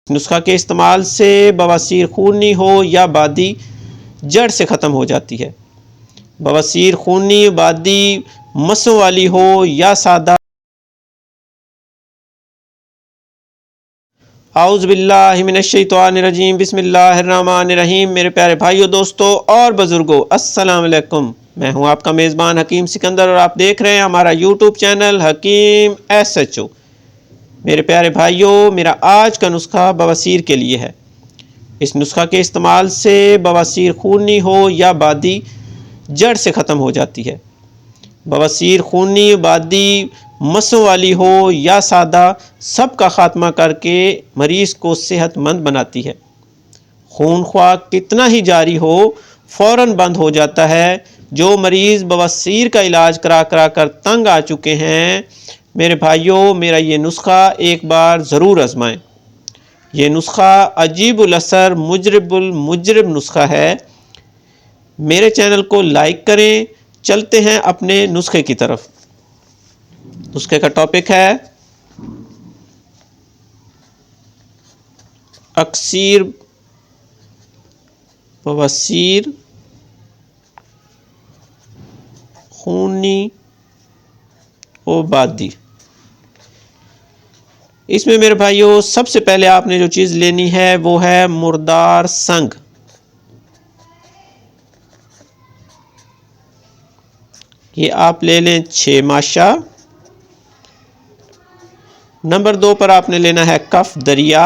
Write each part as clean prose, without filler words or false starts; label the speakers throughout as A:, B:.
A: नुस्खा के इस्तेमाल से बवासीर खूनी हो या बादी जड़ से ख़त्म हो जाती है। बवासीर खूनी बादी मसों वाली हो या सादा। आऊज़ बिल्लाहि मिनश्शैतानिर्रजीम बिस्मिल्लाहिर्रहमानिर्रहीम। मेरे प्यारे भाइयों, दोस्तों और बुज़ुर्गों, अस्सलाम वालेकुम। मैं हूं आपका मेज़बान हकीम सिकंदर और आप देख रहे हैं हमारा यूट्यूब चैनल हकीम SHO। मेरे प्यारे भाइयों, मेरा आज का नुस्खा बवासीर के लिए है। इस नुस्खा के इस्तेमाल से बवासीर खूनी हो या बादी जड़ से ख़त्म हो जाती है। बवासीर खूनी बादी मसों वाली हो या सादा, सब का ख़ात्मा करके मरीज़ को सेहतमंद बनाती है। खून ख्वाह कितना ही जारी हो फ़ौरन बंद हो जाता है। जो मरीज़ बवासीर का इलाज करा करा कर तंग आ चुके हैं, मेरे भाइयों, मेरा ये नुस्खा एक बार ज़रूर आजमाएं। ये नुस्खा अजीबुल असर मुजरिब नुस्खा है। मेरे चैनल को लाइक करें। चलते हैं अपने नुस्खे की तरफ। नुस्खे का टॉपिक है अक्सीर बवासीर खूनी और बादी। इसमें मेरे भाइयों सबसे पहले आपने जो चीज़ लेनी है वो है मुर्दार संग। ये आप ले लें 6 माशा। नंबर 2 पर आपने लेना है कफ दरिया।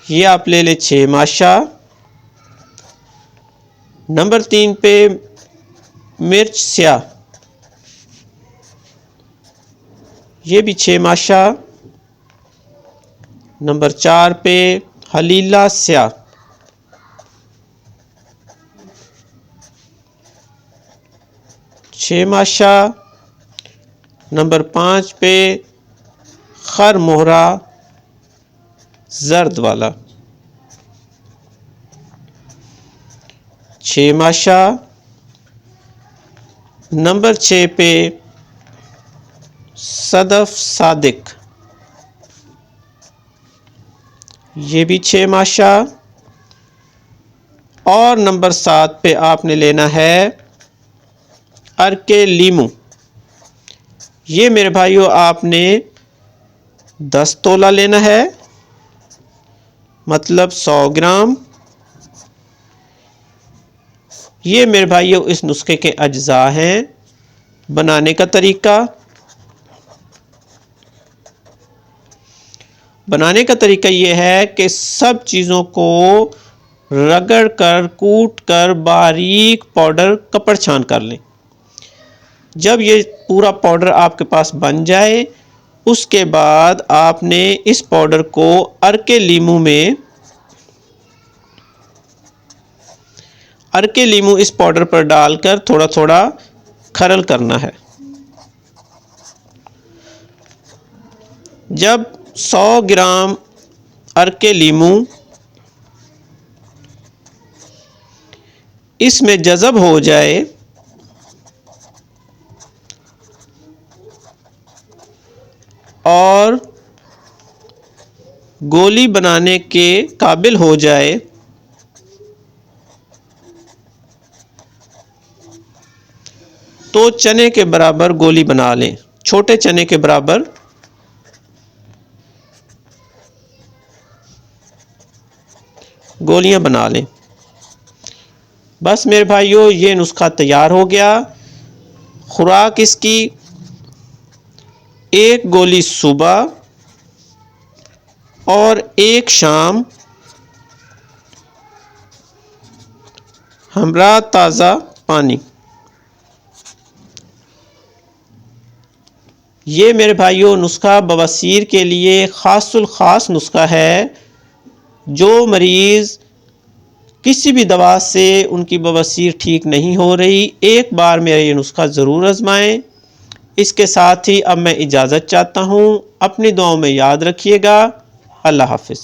A: ये आप ले लें 6 माशा। नंबर 3 पे मिर्च स्याह, ये भी 6 माशा। नंबर 4 पे हलीला स्याह, 6 माशा। नंबर 5 पे खर मोहरा जर्द वाला, 6 माशा। नंबर 6 पे सदफ सादिक, ये भी 6 माशा। और नंबर 7 पे आपने लेना है अरके लीमू। ये मेरे भाइयों आपने 10 तोला लेना है, मतलब 100 ग्राम। ये मेरे भाइयों इस नुस्खे के अज्जा हैं। बनाने का तरीका, बनाने का तरीका ये है कि सब चीज़ों को रगड़ कर कूट कर बारीक पाउडर कपड़ छान कर लें। जब ये पूरा पाउडर आपके पास बन जाए, उसके बाद आपने इस पाउडर को अरके लीमू इस पाउडर पर डालकर थोड़ा थोड़ा खरल करना है। जब 100 ग्राम अरके लीमू इसमें जज़ब हो जाए, और गोली बनाने के काबिल हो जाए, तो चने के बराबर गोली बना लें। छोटे चने के बराबर गोलियां बना लें। बस मेरे भाइयों, ये नुस्खा तैयार हो गया। खुराक इसकी 1 गोली सुबह और 1 शाम, हमरा ताज़ा पानी। ये मेरे भाइयों नुस्खा बवासीर के लिए ख़ासुल ख़ास नुस्खा है। जो मरीज़ किसी भी दवा से उनकी बवासीर ठीक नहीं हो रही, एक बार मेरा ये नुस्खा ज़रूर आजमाएं। इसके साथ ही अब मैं इजाज़त चाहता हूँ। अपनी दुआओं में याद रखिएगा। अल्लाह हाफ़िज़।